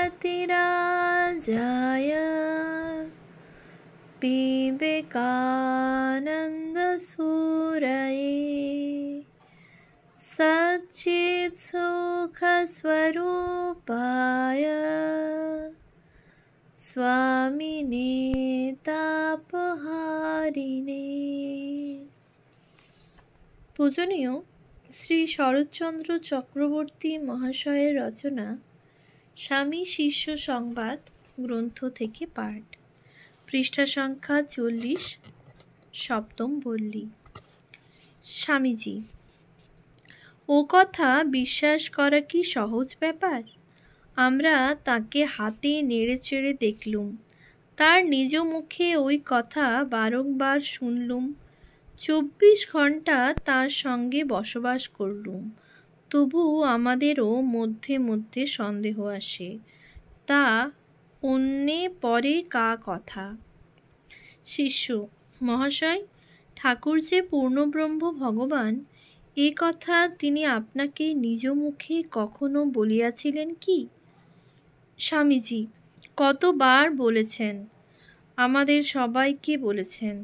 भारतिराजाय विवेकानन्दसूरये सच्चित्सुखस्वरूपाय स्वामिने तापहारिणे। পূজনীয় শ্রী শরৎচন্দ্র চক্রবর্তী মহাশয়ের রচনা স্বামী শিষ্য সংবাদ গ্রন্থ থেকে পাঠ, পৃষ্ঠা সংখ্যা 40, সপ্তম বল্লী। স্বামীজি: ও কথা বিশ্বাস করা কি সহজ ব্যাপার? আমরা তাকে হাতে নেড়ে চেড়ে দেখলুম, তার নিজ মুখে ওই কথা বারংবার শুনলুম, 24 ঘন্টা তার সঙ্গে বসবাস করলুম, তবু আমাদেরও মধ্যে মধ্যে সন্দেহ আসে, তা অন্যে পরে কা কথা। শিষ্য: মহাশয়, ঠাকুর যে পূর্ণব্রহ্ম ভগবান, এ কথা তিনি আপনাকে নিজ মুখে কখনো বলিয়াছিলেন কি? স্বামীজি: কতবার বলেছেন, আমাদের সবাইকে বলেছেন।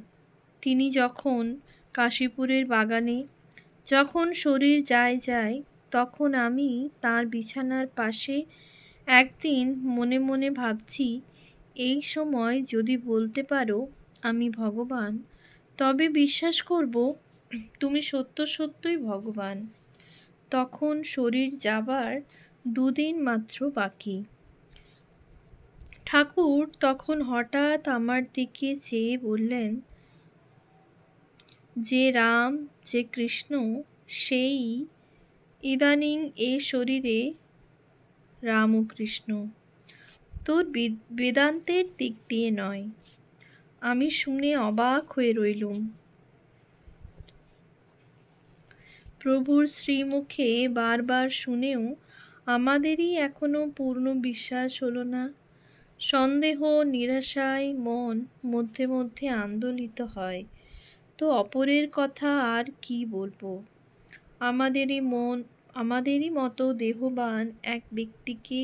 তিনি যখন কাশীপুরের বাগানে, যখন শরীর যায় তখন আমি তার বিছানার পাশে একদিন মনে মনে ভাবছি, এই সময় যদি বলতে পারো আমি ভগবান, তবে বিশ্বাস করব তুমি সত্য সত্যই ভগবান। তখন শরীর যাবার 2 দিন মাত্র বাকি। ঠাকুর তখন হঠাৎ আমার দিকে চেয়ে বললেন, যে রাম যে কৃষ্ণ সেই ইদানিং এ শরীরে রাম ও কৃষ্ণ, তোর বেদান্তের দিক দিয়ে নয়। আমি শুনে অবাক হয়ে রইলুম। প্রভুর শ্রীমুখে বারবার শুনেও আমাদেরই এখনো পূর্ণ বিশ্বাস হলো না। সন্দেহ নিরাশায় মন মধ্যে মধ্যে আন্দোলিত হয়, তো অপরের কথা আর কি বলবো। আমাদেরই মতো দেহবান এক ব্যক্তিকে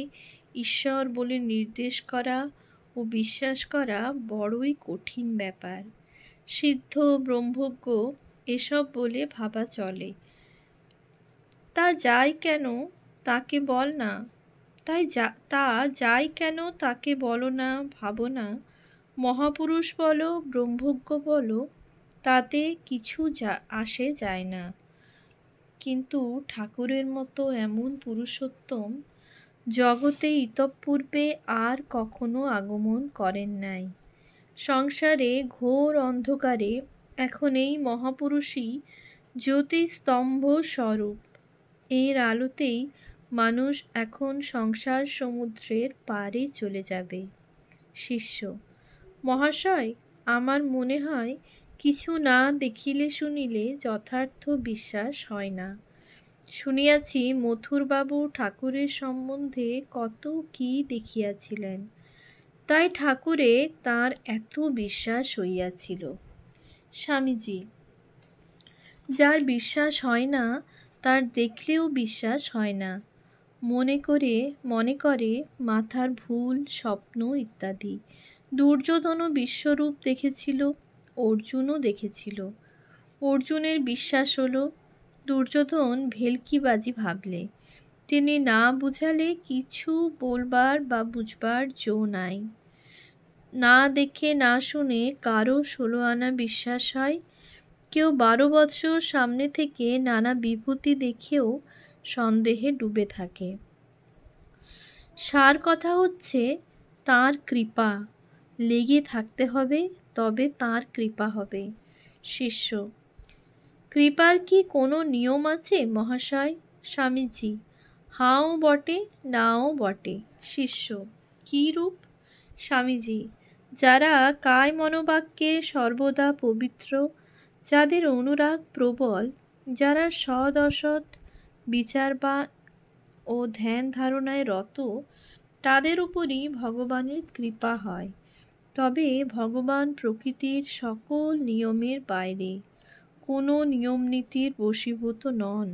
ঈশ্বর বলে নির্দেশ করা ও বিশ্বাস করা বড়ই কঠিন ব্যাপার। সিদ্ধ ব্রহ্মজ্ঞ এসব বলে ভাবা চলে, তা যাই কেন তাকে বল না, তা যাই কেন তাকে বলো না, ভাবো না। মহাপুরুষ বলো ব্রহ্মজ্ঞ বলো, তাতে কিছু আসে যায় না। কিন্তু ঠাকুরের মতো এমন পুরুষোত্তম জগতে ইতঃপূর্বে আর কখনো আগমন করেন নাই। সংসারে ঘোর অন্ধকারে এখন এই মহাপুরুষই জ্যোতিস্তম্ভ স্বরূপ। এর আলোতেই মানুষ এখন সংসার সমুদ্রের পারে চলে যাবে। শিষ্য: মহাশয়, আমার মনে হয় কিছু না দেখিলে শুনিলে যথার্থ বিশ্বাস হয় না। শুনিয়াছি মথুরবাবু ঠাকুরের সম্বন্ধে কত কি দেখিয়াছিলেন, তাই ঠাকুরে তাঁর এত বিশ্বাস হইয়াছিল। স্বামীজি: যার বিশ্বাস হয় না তার দেখলেও বিশ্বাস হয় না, মনে করে মাথার ভুল, স্বপ্ন ইত্যাদি। দুর্যোধনও বিশ্বরূপ দেখেছিল, অর্জুনও দেখেছিল। অর্জুনের বিশ্বাস হলো, দুর্যোধন ভেলকিবাজি ভাবলে, তিনি না বুঝালে কিছু বলবার বা বুঝবার জো নাই। না দেখে না শুনে কারো 16 আনা বিশ্বাস হয়, কেউ 12 বৎসর সামনে থেকে নানা বিভূতি দেখেও সন্দেহে ডুবে থাকে। সার কথা হচ্ছে তাঁর কৃপা লেগে থাকতে হবে, তবে তাঁর কৃপা হবে। শিষ্য: কৃপার কি কোনো নিয়ম আছে মহাশয়? স্বামীজি: হাও বটে, নাও বটে। শিষ্য: কি রূপ? স্বামীজি: যারা কায় মনোবাক্যে সর্বদা পবিত্র, যাদের অনুরাগ প্রবল, যারা সৎ অসৎ বিচারবান ও ধ্যান ধারণায় রত, তাদের উপরই ভগবানের কৃপা হয়। তবে ভগবান প্রকৃতির সকল নিয়মের বাইরে, কোনো নিয়ম নীতির বশীভূত নন।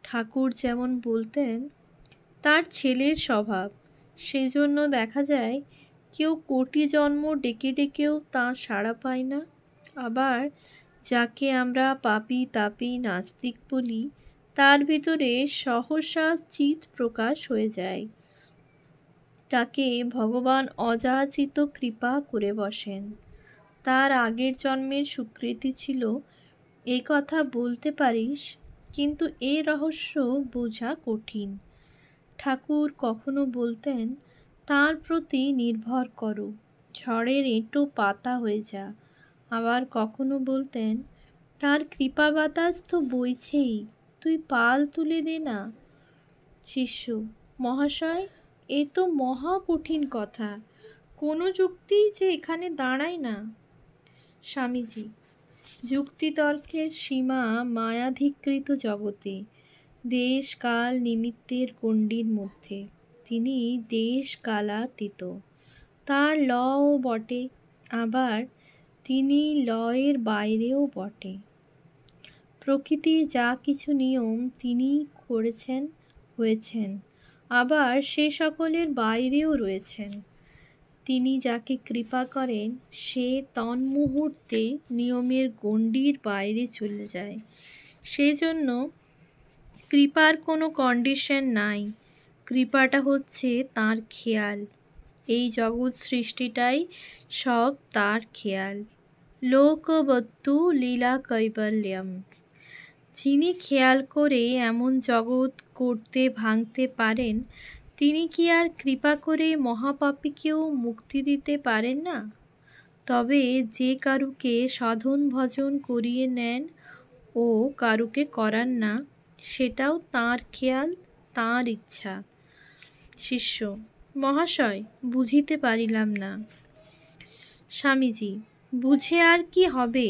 ঠাকুর যেমন বলতেন, তার ছেলের স্বভাব, সেই জন্য দেখা যায় কেউ কোটি জন্ম ডেকে ডেকেও তা সাড়া পায় না। আবার যাকে আমরা পাপী তাপী নাস্তিক বলি, তার ভিতরে সহসা চিৎ প্রকাশ হয়ে যায়। তাকে ভগবান অযাচিত কৃপা করে বসেন। তার আগের জন্মের সুকৃতি ছিল এই কথা বলতে পারিস, কিন্তু এ রহস্য বোঝা কঠিন। ঠাকুর কখনো বলতেন, তার প্রতি নির্ভর করো, ঝড়ের এঁটো পাতা হয়ে যা। আবার কখনো বলতেন, তার কৃপা বাতাস তো বইছেই, তুই পাল তুলে দে না। শিষ্য: মহাশয়, এ তো মহা কঠিন কথা, কোনো যুক্তিই যে এখানে দাঁড়ায় না। স্বামীজি: যুক্তিতর্কের সীমা মায়াধিকৃত জগতে, দেশ কাল নিমিত্তের গণ্ডির মধ্যে। তিনি দেশ কালাতীত, তার লও বটে, আবার তিনি লয়ের বাইরেও বটে। প্রকৃতির যা কিছু নিয়ম তিনি করেছেন হয়েছেন, আবার সে সকলের বাইরেও রয়েছেন। তিনি যাকে কৃপা করেন সে তন্মুহূর্তে নিয়মের গণ্ডির বাইরে চলে যায়। সেজন্য কৃপার কোনো কন্ডিশন নাই, কৃপাটা হচ্ছে তাঁর খেয়াল। এই জগৎ সৃষ্টিটাই সব তাঁর খেয়াল। লোকবত্তু লীলা কৈবল্যম। যিনি খেয়াল করে এমন জগৎ করতে ভাঙতে পারেন, তিনি কি আর কৃপা করে মহাপাপীকেও মুক্তি দিতে পারেন না? তবে যে কারুকে সাধন ভজন করিয়ে নেন ও কারুকে করান না, সেটাও তাঁর খেয়াল, তাঁর ইচ্ছা। শিষ্য: মহাশয়, বুঝিতে পারিলাম না। স্বামীজি: বুঝে আর কি হবে,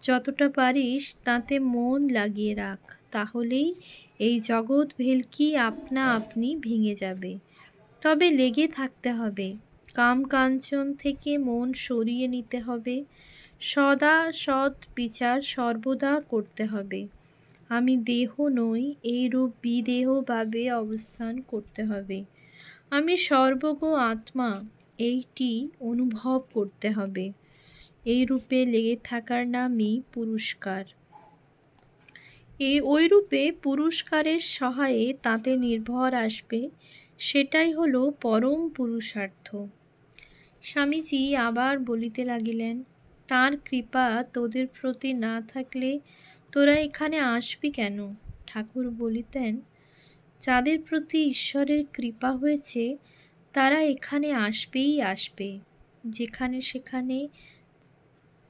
যতটা পারিস তাতে মন লাগিয়ে রাখ, তাহলেই এই জগৎ ভেলকি আপনা আপনি ভেঙে যাবে। তবে লেগে থাকতে হবে, কাম কাঞ্চন থেকে মন সরিয়ে নিতে হবে, সদা সৎ বিচার সর্বদা করতে হবে। আমি দেহ নই এইরূপ বিদেহ ভাবে অবস্থান করতে হবে। আমি সর্বজ্ঞ আত্মা এইটি অনুভব করতে হবে। এই রূপে লেগে থাকার নামই পুরস্কার। ওই রূপে পুরস্কারের সহায়ে তাতে নির্ভর আসবে, সেটাই হলো পরম পুরুষার্থ। স্বামীজি আবার বলিতে লাগিলেন, তাঁর কৃপা তোদের প্রতি না থাকলে তোরা এখানে আসবি কেন? ঠাকুর বলিতেন, যাদের প্রতি ঈশ্বরের কৃপা হয়েছে তারা এখানে আসবেই আসবে, যেখানে সেখানে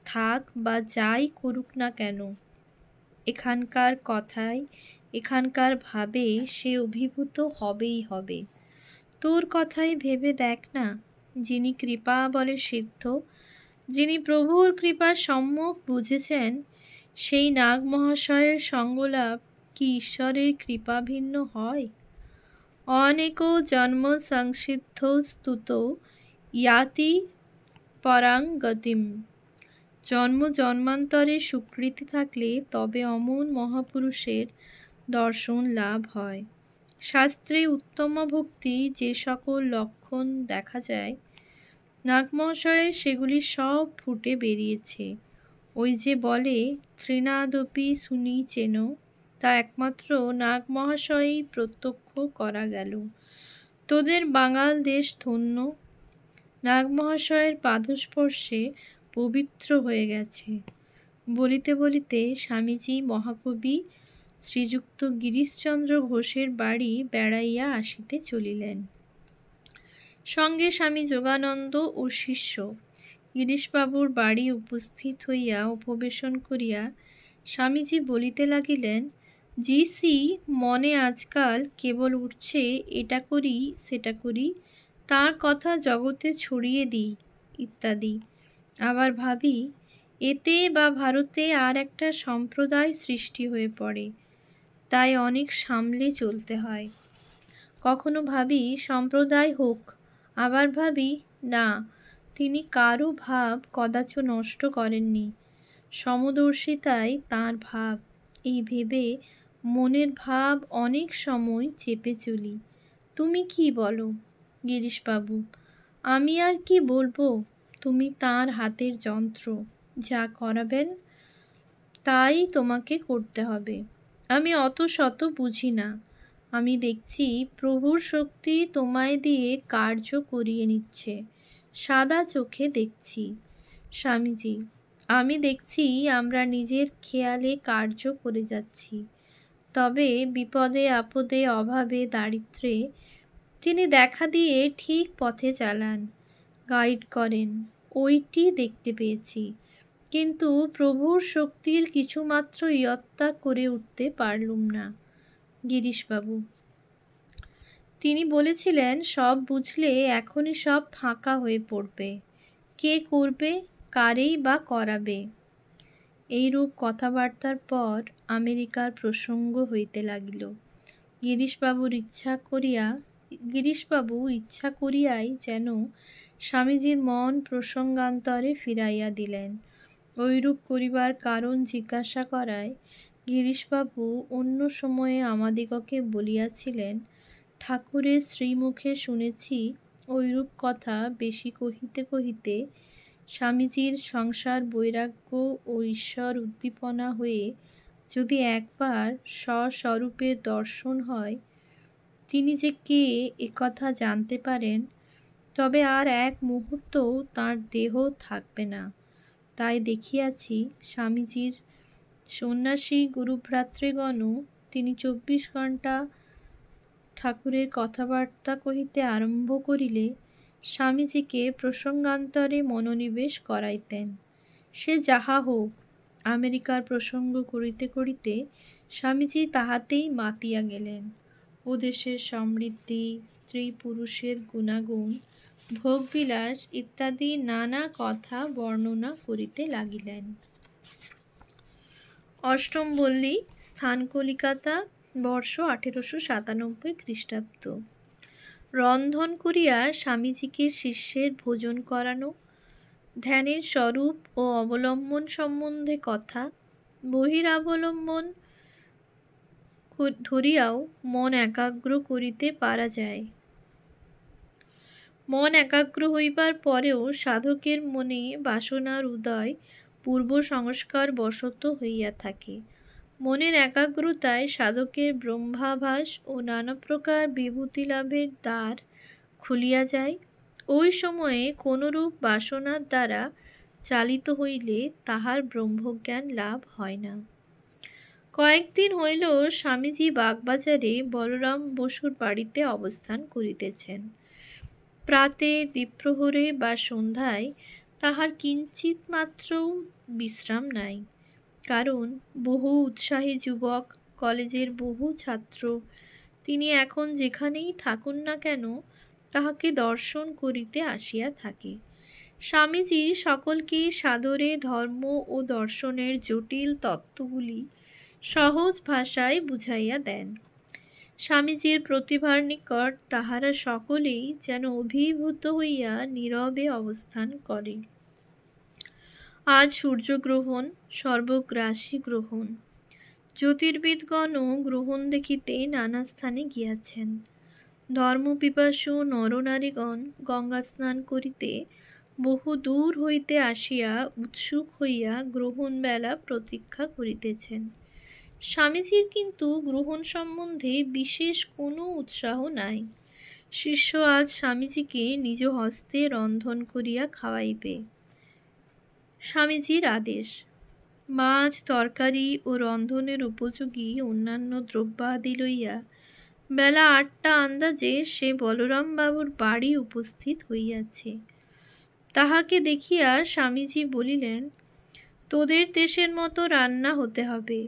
থাক বা যাই করুক না কেন। এখানকার কথায় এখানকার ভাবে সে অভিভূত হবেই হবে। তোর কথাই ভেবে দেখ না, যিনি কৃপা বলে সিদ্ধ, যিনি প্রভুর কৃপা সম্যক বুঝেছেন, সেই নাগ মহাশয়ের সঙ্গলাভ কি ঈশ্বরের কৃপা ভিন্ন হয়? অনেক জন্ম সংসিদ্ধ স্তুত ইয়াতি পরাং গতিম। জন্ম জন্মান্তরে সুকৃতি থাকলে তবে অমন মহাপুরুষের দর্শন লাভ হয়। শাস্ত্রে উত্তম ভক্তি যে সকল লক্ষণ দেখা যায়, নাগমহাশয়ের সেগুলি সব ফুটে বেরিয়েছে। ওই যে বলে তৃণাদপি সুনিচেন, তা একমাত্র নাগমহাশয়েই প্রত্যক্ষ করা গেল। তোদের বাঙাল দেশ ধন্য, নাগমহাশয়ের পাদস্পর্শে পবিত্র হয়ে গেছে। বলিতে বলিতে স্বামীজি মহাকবি শ্রীযুক্ত গিরিশচন্দ্র ঘোষের বাড়ি বেড়াইয়া আসিতে চলিলেন। সঙ্গে স্বামী যোগানন্দ ও শিষ্য। গিরিশবাবুর বাড়ি উপস্থিত হইয়া উপবেশন করিয়া স্বামীজি বলিতে লাগিলেন, জি মনে আজকাল কেবল উঠছে এটা করি সেটা করি, তার কথা জগতে ছড়িয়ে দিই ইত্যাদি। আবার ভাবি এতে বা ভারতে আর একটা সম্প্রদায় সৃষ্টি হয়ে পড়ে, তাই অনেক সামলে চলতে হয়। কখনো ভাবি সম্প্রদায় হোক, আবার ভাবি না, তিনি কারো ভাব কদাচ নষ্ট করেননি, সমদর্শিতাই তাঁর ভাব। এই ভেবে মনের ভাব অনেক সময় চেপে চলি। তুমি কি বলো? গিরিশবাবু: আমি আর কি বলবো, তুমি তাঁর হাতের যন্ত্র, যা করাবেন তাই তোমাকে করতে হবে। আমি অত শত বুঝি না, আমি দেখছি প্রভুর শক্তি তোমায় দিয়ে কার্য করিয়ে নিচ্ছে, সাদা চোখে দেখছি। স্বামীজি: আমি দেখছি আমরা নিজের খেয়ালে কার্য করে যাচ্ছি, তবে বিপদে আপদে অভাবে দারিদ্র্যে তিনি দেখা দিয়ে ঠিক পথে চালান, গাইড করেন, ওইটি দেখতে পেয়েছি। কিন্তু প্রভুর শক্তির কিছুমাত্র ইয়ত্তা করে উঠতে পারলুম না। গিরিশবাবু: তিনি বলেছিলেন সব বুঝলে এখনই সব ফাঁকা হয়ে পড়বে, কে করবে, কারেই বা করাবে। এইরূপ কথাবার্তার পর আমেরিকার প্রসঙ্গ হইতে লাগিল। গিরিশবাবু ইচ্ছা করিয়াই যেন স্বামীজির মন প্রসঙ্গান্তরে ফিরাইয়া দিলেন। ঐরূপ করিবার কারণ জিজ্ঞাসা করায় গিরিশবাবু অন্য সময়ে আমাদিগকে বলিয়াছিলেন, ঠাকুরের শ্রীমুখে শুনেছি ঐরূপ কথা বেশি কহিতে কহিতে স্বামীজির সংসার বৈরাগ্য ও ঈশ্বর উদ্দীপনা হয়ে যদি একবার স্বস্বরূপের দর্শন হয়, তিনি যে কে একথা জানতে পারেন, তবে আর এক মুহূর্তও তাঁর দেহ থাকবে না। তাই দেখিয়াছি স্বামীজির সন্ন্যাসী গুরুভ্রাতৃগণও তিনি 24 ঘণ্টা ঠাকুরের কথাবার্তা কহিতে আরম্ভ করিলে স্বামীজিকে প্রসঙ্গান্তরে মনোনিবেশ করাইতেন। সে যাহা হোক, আমেরিকার প্রসঙ্গ করিতে করিতে স্বামীজি তাহাতেই মাতিয়া গেলেন। ও দেশের সমৃদ্ধি, স্ত্রী পুরুষের গুণাগুণ, ভোগবিলাস ইত্যাদি নানা কথা বর্ণনা করিতে লাগিলেন। অষ্টম বল্লী, স্থান কলিকাতা, বর্ষ 1897 খ্রিস্টাব্দ। রন্ধন করিয়া স্বামীজিকে শিষ্যের ভোজন করানো, ধ্যানের স্বরূপ ও অবলম্বন সম্বন্ধে কথা, বহিরাবলম্বন ধরিয়াও মন একাগ্র করিতে পারা যায়। মন একাগ্র হইবার পরেও সাধকের মনে বাসনার উদয় পূর্ব সংস্কার বশত হইয়া থাকে। মনের একাগ্রতায় সাধকের ব্রহ্মাভাস ও নানা প্রকার বিভূতি লাভের দ্বার খুলিয়া যায়। ওই সময়ে কোনরূপ বাসনার দ্বারা চালিত হইলে তাহার ব্রহ্মজ্ঞান লাভ হয় না। কয়েকদিন হইল স্বামীজি বাগবাজারে বলরাম বসুর বাড়িতে অবস্থান করিতেছেন। প্রাতে, দ্বিপ্রহরে বা সন্ধ্যায় তাহার কিঞ্চিত মাত্রও বিশ্রাম নাই। কারণ বহু উৎসাহী যুবক, কলেজের বহু ছাত্র তিনি এখন যেখানেই থাকুন না কেন তাহাকে দর্শন করিতে আসিয়া থাকে। স্বামীজি সকলকেই সাদরে ধর্ম ও দর্শনের জটিল তত্ত্বগুলি সহজ ভাষায় বুঝাইয়া দেন। স্বামীজির প্রতিভার নিকট তাহারা সকলেই যেন অভিভূত হইয়া নীরবে অবস্থান করে। আজ সূর্যগ্রহণ, সর্বগ্রাসী গ্রহণ। জ্যোতির্বিদগণও গ্রহণ দেখিতে নানা স্থানে গিয়াছেন। ধর্মপিপাসু নরনারীগণ গঙ্গা স্নান করিতে বহু দূর হইতে আসিয়া উৎসুক হইয়া গ্রহণ বেলা প্রতীক্ষা করিতেছেন। স্বামীজির কিন্তু গ্রহণ সম্বন্ধে বিশেষ কোনো উৎসাহ নাই। শিষ্য আজ স্বামীজিকে নিজ হস্তে রন্ধন করিয়া খাওয়াইবে। স্বামীজির আদেশ। মাছ, তরকারি ও রন্ধনের উপযোগী অন্যান্য দ্রব্যাদি লইয়া বেলা 8টা আন্দাজে সে বলরাম বাবুর বাড়ি উপস্থিত হইয়াছে। তাহাকে দেখিয়া স্বামীজি বলিলেন, তোদের দেশের মতো রান্না হতে হবে,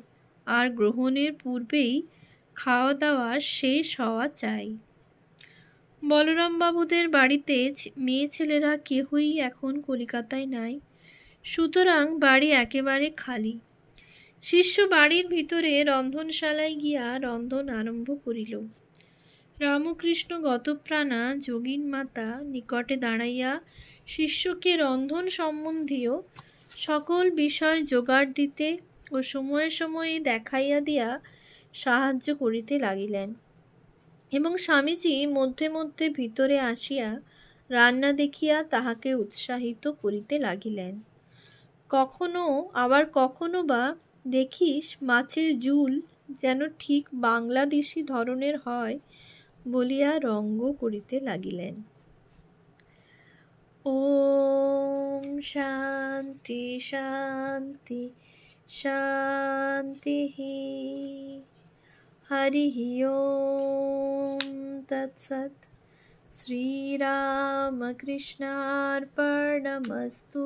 আর গ্রহণের পূর্বেই খাওয়া দাওয়া শেষ হওয়া চাই। বলরামবাবুদের বাড়িতে মেয়ে ছেলেরা কেহই এখন কলিকাতায় নাই, সুতরাং বাড়ি একেবারে খালি। শিষ্য বাড়ির ভিতরে রন্ধনশালায় গিয়া রন্ধন আরম্ভ করিল। রামকৃষ্ণ গতপ্রাণা যোগীন মাতা নিকটে দাঁড়াইয়া শিষ্যকে রন্ধন সম্বন্ধীয় সকল বিষয় জোগাড় দিতে ও সময়ে সময়ে দেখাইয়া দিয়া সাহায্য করিতে লাগিলেন। এবং স্বামীজি মধ্যে মধ্যে ভিতরে আসিয়া রান্না দেখিয়া তাহাকে উৎসাহিত করিতে লাগিলেন। কখনো বা দেখিস মাছের ঝুল যেন ঠিক বাংলাদেশি ধরনের হয় বলিয়া রঙ্গ করিতে লাগিলেন। ওম শান্তি শান্তি শান্তি। হরি ওম তৎসৎ। শ্রীরামকৃষ্ণার্পণমস্তু।